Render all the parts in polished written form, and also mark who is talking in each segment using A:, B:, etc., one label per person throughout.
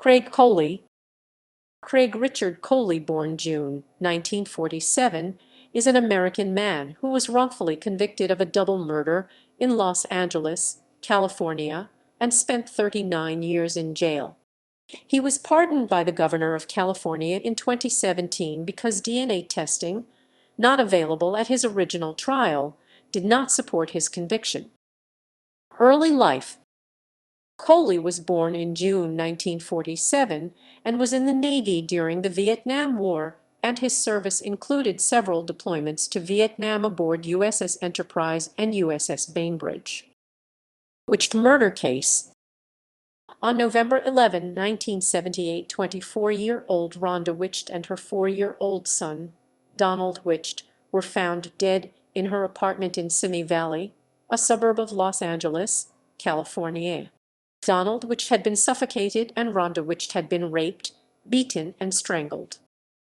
A: Craig Coley. Craig Richard Coley, born June 1947, is an American man who was wrongfully convicted of a double murder in Los Angeles, California, and spent 39 years in jail. He was pardoned by the governor of California in 2017 because DNA testing, not available at his original trial, did not support his conviction. Early life. Coley was born in June 1947 and was in the Navy during the Vietnam War, and his service included several deployments to Vietnam aboard USS Enterprise and USS Bainbridge. Witched murder case. On November 11, 1978, 24-year-old Rhonda Witched and her 4-year-old son, Donald Witched, were found dead in her apartment in Simi Valley, a suburb of Los Angeles, California. Donald Witched had been suffocated and Rhonda Witched had been raped, beaten, and strangled.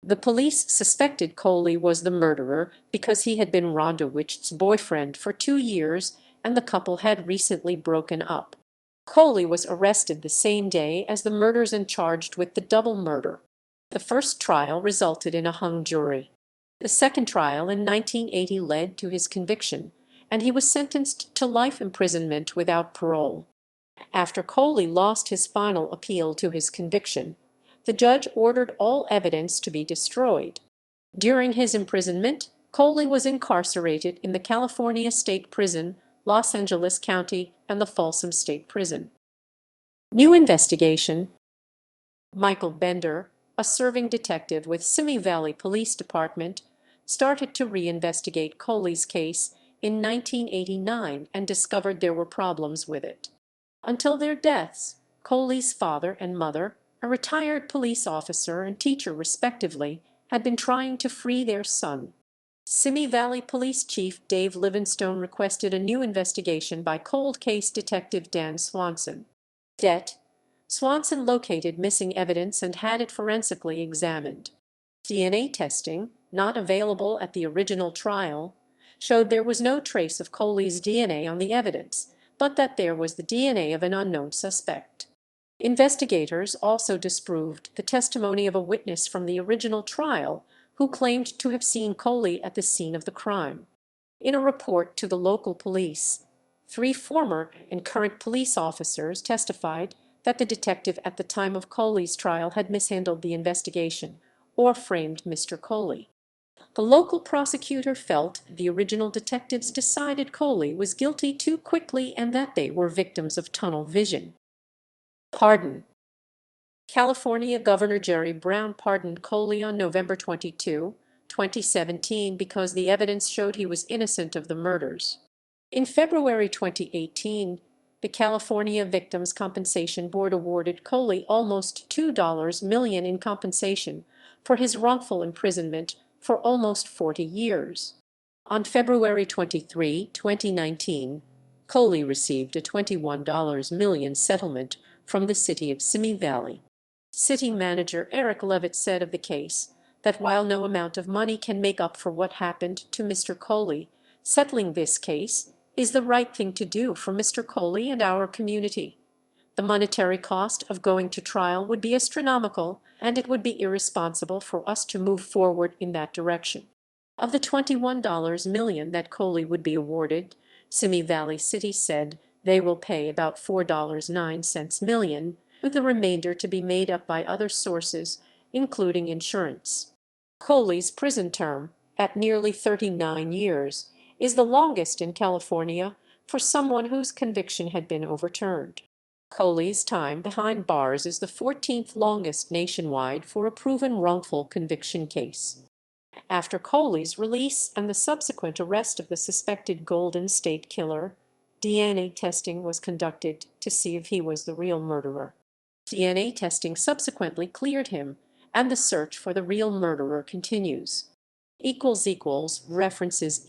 A: The police suspected Coley was the murderer because he had been Rhonda Witchd's boyfriend for 2 years and the couple had recently broken up. Coley was arrested the same day as the murders and charged with the double murder. The first trial resulted in a hung jury. The second trial in 1980 led to his conviction, and he was sentenced to life imprisonment without parole. After Coley lost his final appeal to his conviction, the judge ordered all evidence to be destroyed. During his imprisonment, Coley was incarcerated in the California State Prison, Los Angeles County, and the Folsom State Prison. New investigation. Michael Bender, a serving detective with Simi Valley Police Department, started to reinvestigate Coley's case in 1989 and discovered there were problems with it. Until their deaths, Coley's father and mother, a retired police officer and teacher respectively, had been trying to free their son. Simi Valley Police Chief Dave Livingstone requested a new investigation by cold case detective Dan Swanson. Swanson located missing evidence and had it forensically examined. DNA testing, not available at the original trial, showed there was no trace of Coley's DNA on the evidence, but that there was the DNA of an unknown suspect. Investigators also disproved the testimony of a witness from the original trial who claimed to have seen Coley at the scene of the crime. In a report to the local police, 3 former and current police officers testified that the detective at the time of Coley's trial had mishandled the investigation or framed Mr. Coley. The local prosecutor felt the original detectives decided Coley was guilty too quickly and that they were victims of tunnel vision. Pardon. California Governor Jerry Brown pardoned Coley on November 22, 2017 because the evidence showed he was innocent of the murders. In February 2018, the California Victims' Compensation Board awarded Coley almost $2 million in compensation for his wrongful imprisonment for almost 40 years. On February 23, 2019, Coley received a $21 million settlement from the city of Simi Valley. City manager Eric Levitt said of the case that while no amount of money can make up for what happened to Mr. Coley, settling this case is the right thing to do for Mr. Coley and our community. The monetary cost of going to trial would be astronomical, and it would be irresponsible for us to move forward in that direction. Of the $21 million that Coley would be awarded, Simi Valley City said they will pay about $4.09 million, with the remainder to be made up by other sources, including insurance. Coley's prison term, at nearly 39 years, is the longest in California for someone whose conviction had been overturned. Coley's time behind bars is the 14th longest nationwide for a proven wrongful conviction case. After Coley's release and the subsequent arrest of the suspected Golden State Killer, DNA testing was conducted to see if he was the real murderer. DNA testing subsequently cleared him, and the search for the real murderer continues. References